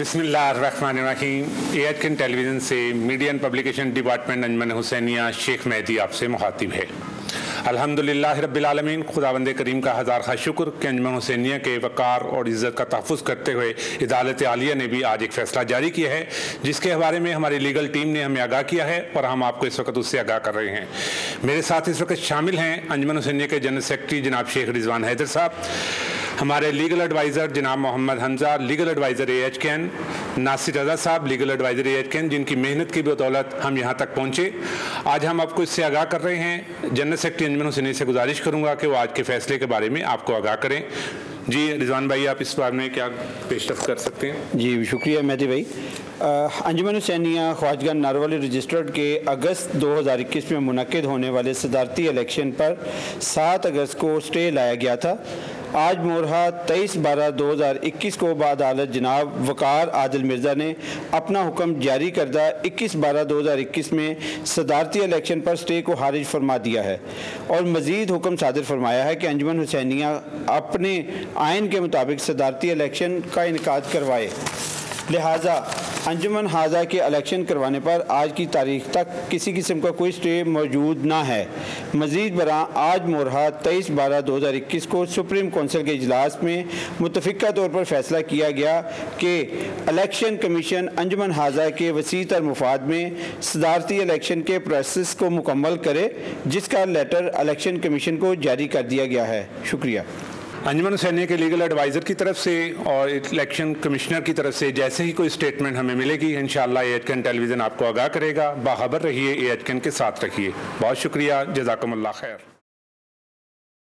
बिस्मिल्लाहिर्रहमानिर्रहीम। AHK television से media and publication department Anjuman Husainiya Sheikh Mehdi आपसे मुखातिब है। अल्हम्दुलिल्लाह रब्बिल आलमीन, खुदावंद करीम का हज़ार खा शुक्र कि अंजमन हुसैनिया के वक़ार और इज़्ज़त का तहफ़्फ़ुज़ करते हुए अदालत आलिया ने भी आज एक फ़ैसला जारी किया है, जिसके बारे में हमारी लीगल टीम ने हमें आगाह किया है और हम आपको इस वक्त उससे आगाह कर रहे हैं। मेरे साथ इस वक्त शामिल हैं अंजमन हुसैनिया के जनरल सेक्रेटरी जनाब शेख रिजवान हैदर साहब, हमारे लीगल एडवाइज़र जनाब Mohammad Hamza, legal adviser AHK, Nasir Raza sahab, legal adviser AHK, जिनकी मेहनत की बदौलत हम यहाँ तक पहुँचे। आज हम आपको इससे आगाह कर रहे हैं। जनरल सेक्रेटरी अंजमन हुसैनिया से गुजारिश करूँगा कि वो आज के फैसले के बारे में आपको आगाह करें। जी रिजवान भाई, आप इस बारे में क्या पेशरफ कर सकते हैं? जी शुक्रिया मेहदी भाई। अंजमन हुसैनिया ख्वाजगान नारवली रजिस्टर्ड के अगस्त 2021 में मुनक्किद होने वाले सदारती इलेक्शन पर 7 अगस्त को स्टे लाया गया था। आज मोरहा 23/12/2021 को बाअदालत जनाब वकार आदिल मिर्ज़ा ने अपना हुक्म जारी करदा 21/12/2021 में सदारती इलेक्शन पर स्टे को खारिज फरमा दिया है और मज़ीद हुक्म सादिर फरमाया है कि अंजमन हुसैनिया अपने आइन के मुताबिक सदारती इलेक्शन का इनेकाद करवाए। लिहाजा अंजुमन हाजा के इलेक्शन करवाने पर आज की तारीख तक किसी किस्म का कोई स्टे मौजूद ना है। मज़ीद बरा आज मोरहा 23/12/2021 को सुप्रीम कौंसिल के इजलास में मुतफ़िक़ा तौर पर फैसला किया गया कि इलेक्शन कमीशन अंजुमन हाजा के वसी तर मुफाद में सदारती इलेक्शन के प्रोसेस को मुकम्मल करे, जिसका लेटर इलेक्शन कमीशन को जारी कर दिया गया है। शुक्रिया। अंजमन हुसैनिया के लीगल एडवाइज़र की तरफ से और इलेक्शन कमिश्नर की तरफ से जैसे ही कोई स्टेटमेंट हमें मिलेगी, इंशाअल्लाह AHK टेलीविज़न आपको आगाह करेगा। बाखबर रहिए, AHK के साथ रखिए। बहुत शुक्रिया। जज़ाकुमुल्लाह खैर।